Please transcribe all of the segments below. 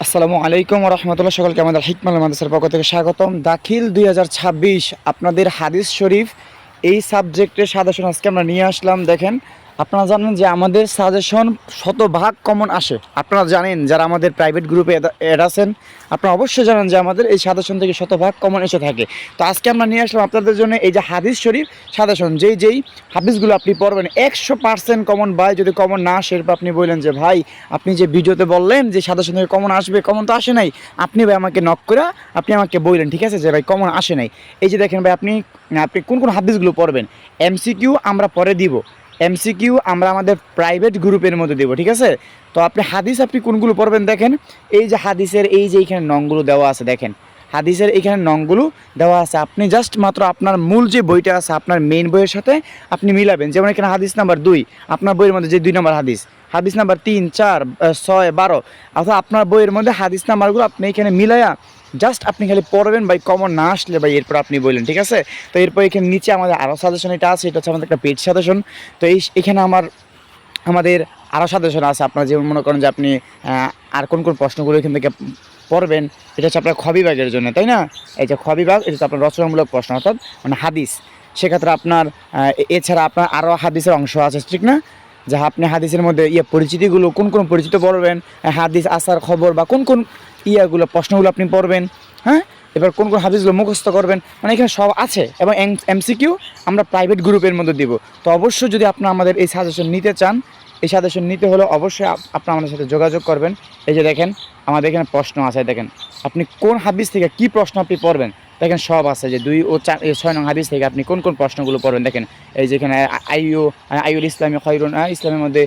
আসসালামু আলাইকুম রহমতুল্লাহ। সকলকে আমাদের হিকমাল মাদ্রাসার পক্ষ থেকে স্বাগতম। দাখিল 2026 আপনাদের হাদিস শরীফ এই সাবজেক্টের সাজেশন আজকে আমরা নিয়ে আসলাম। দেখেন, আপনারা জানেন যে আমাদের সাজেশন শতভাগ কমন আসে। আপনারা জানেন যারা আমাদের প্রাইভেট গ্রুপে অ্যাড আছেন, আপনারা অবশ্যই জানেন যে আমাদের এই সাজেশন থেকে শতভাগ কমন এসে থাকে। তো আজকে আমরা নিয়ে আসলাম আপনাদের জন্য এই যে হাদিস শরীফ সাজেশন। যেই হাদিসগুলো আপনি পড়বেন 100% কমন। ভাই যদি কমন না আসে, এরপর আপনি বললেন যে ভাই আপনি যে ভিডিওতে বললেন যে সাজেশন থেকে কমন আসবে, কমন তো আসে নাই। আপনি ভাই আমাকে নক করে আপনি আমাকে বললেন, ঠিক আছে, যে ভাই কমন আসে নাই। এই যে দেখেন ভাই, আপনি আপনি কোন কোন হাদিসগুলো পড়বেন। এমসিকিউ আমরা পরে দিব, এমসিকিউ আমরা আমাদের প্রাইভেট গ্রুপের মধ্যে দেবো, ঠিক আছে। তো আপনি হাদিস আপনি কোনগুলো পড়বেন দেখেন। এই যে হাদিসের এই যে এইখানে নংগুলো দেওয়া আছে, দেখেন হাদিসের এইখানে নংগুলো দেওয়া আছে। আপনি জাস্ট মাত্র আপনার মূল যে বইটা আছে আপনার মেইন বইয়ের সাথে আপনি মিলাবেন। যেমন এখানে হাদিস নাম্বার 2, আপনার বইয়ের মধ্যে যে 2 নম্বর হাদিস, হাদিস নাম্বার 3, 4, 6, 12, অর্থাৎ আপনার বইয়ের মধ্যে হাদিস নাম্বারগুলো আপনি এখানে মিলাইয়া জাস্ট আপনি খালি পড়বেন। ভাই কমন না আসলে ভাই এরপর আপনি বললেন, ঠিক আছে। তো এরপর এখানে নিচে আমাদের আরও সাজেশন এটা আছে, এটা হচ্ছে আমাদের একটা পেজ সাজেশন। তো এখানে আমাদের আরও সাজেশন আছে। আপনারা যেমন মনে করেন যে আপনি আর কোন কোন প্রশ্নগুলো এখান থেকে পড়বেন। এটা হচ্ছে আপনার খ বিভাগের জন্য, তাই না। এই যে খ বিভাগ, এটা হচ্ছে আপনার রচনামূলক প্রশ্ন, অর্থাৎ মানে হাদিস। সেক্ষেত্রে আপনার এছাড়া আপনার আরও হাদিসের অংশ আছে, ঠিক না। যা আপনি হাদিসের মধ্যে পরিচিতিগুলো কোন কোন পরিচিত পড়বেন, হাদিস আসার খবর বা কোন কোন প্রশ্নগুলো আপনি পড়বেন, হ্যাঁ। এবার কোন কোন হাদিসগুলো মুখস্থ করবেন, মানে এখানে সব আছে। এবং এমসিকিউ আমরা প্রাইভেট গ্রুপের মধ্যে দিব। তো অবশ্যই যদি আপনারা আমাদের এই সাজেশন নিতে চান, এই সাজেশন নিতে হলে অবশ্যই আপনারা আমাদের সাথে যোগাযোগ করবেন। এই যে দেখেন আমাদের এখানে প্রশ্ন আছে, দেখেন আপনি কোন হাদিস থেকে কি প্রশ্ন আপনি পড়বেন, দেখেন সব আছে। যে 2 ও 4, 6 নং হাদিস থেকে আপনি কোন কোন প্রশ্নগুলো পড়বেন, দেখেন এই যে এখানে আইউল ইসলামী খৈরুন, ইসলামের মধ্যে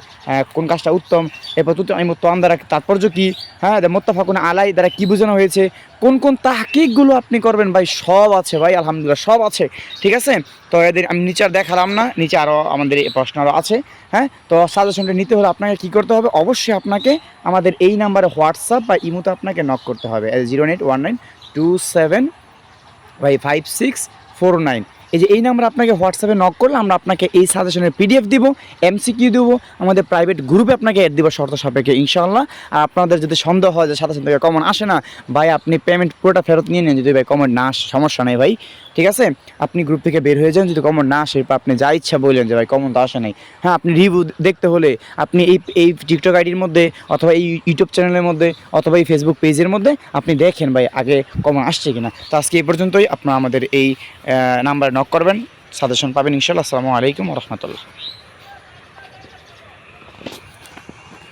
কোন কাজটা উত্তম, এরপর তুতাম দ্বারা তাৎপর্য কী, হ্যাঁ, মোত্তাফাকুন আলাই দ্বারা কী বোঝানো হয়েছে, কোন কোন তাহকিকগুলো আপনি করবেন, ভাই সব আছে ভাই, আলহামদুলিল্লাহ সব আছে, ঠিক আছে। তো এদের আমি নিচে আর দেখালাম না, নিচে আরও আমাদের এই প্রশ্ন আরও আছে, হ্যাঁ। তো সাজেশনটা নিতে হলে আপনাকে কী করতে হবে, অবশ্যই আপনাকে আমাদের এই নাম্বারে হোয়াটসঅ্যাপ বা ইমোতে আপনাকে নক করতে হবে, 08192755649। এই যে এই নাম্বার আপনাকে হোয়াটসঅ্যাপে নক করলে আমরা আপনাকে এই সাজেশনের পিডিএফ দিব, এমসিকিউ দেবো, আমাদের প্রাইভেট গ্রুপে আপনাকে অ্যাড দিব শর্ত সাপেক্ষে, ইনশাআল্লাহ। আর আপনাদের যদি সন্দেহ হয় যে সাজেশন থেকে কমন আসে না, ভাই আপনি পেমেন্ট পুরোটা ফেরত নিয়ে নেন। যদি ভাই কমন না আসে সমস্যা নেই ভাই, ঠিক আছে। আপনি গ্রুপ থেকে বের হয়ে যান যদি কমন না আসে, আপনি যা ইচ্ছা বললেন যে ভাই কমন তো আসে নাই। হ্যাঁ, আপনি রিভিউ দেখতে হলে আপনি এই টিকটক আইডির মধ্যে অথবা এই ইউটিউব চ্যানেলের মধ্যে অথবা এই ফেসবুক পেজের মধ্যে আপনি দেখেন ভাই আগে কমন আসছে কিনা। তো আজকে এই পর্যন্তই। আপনারা আমাদের এই নাম্বারে নক করবেন, সাজেশন পাবেন ইনশাআল্লাহ। আসসালামু আলাইকুম রহমতুল্লাহ।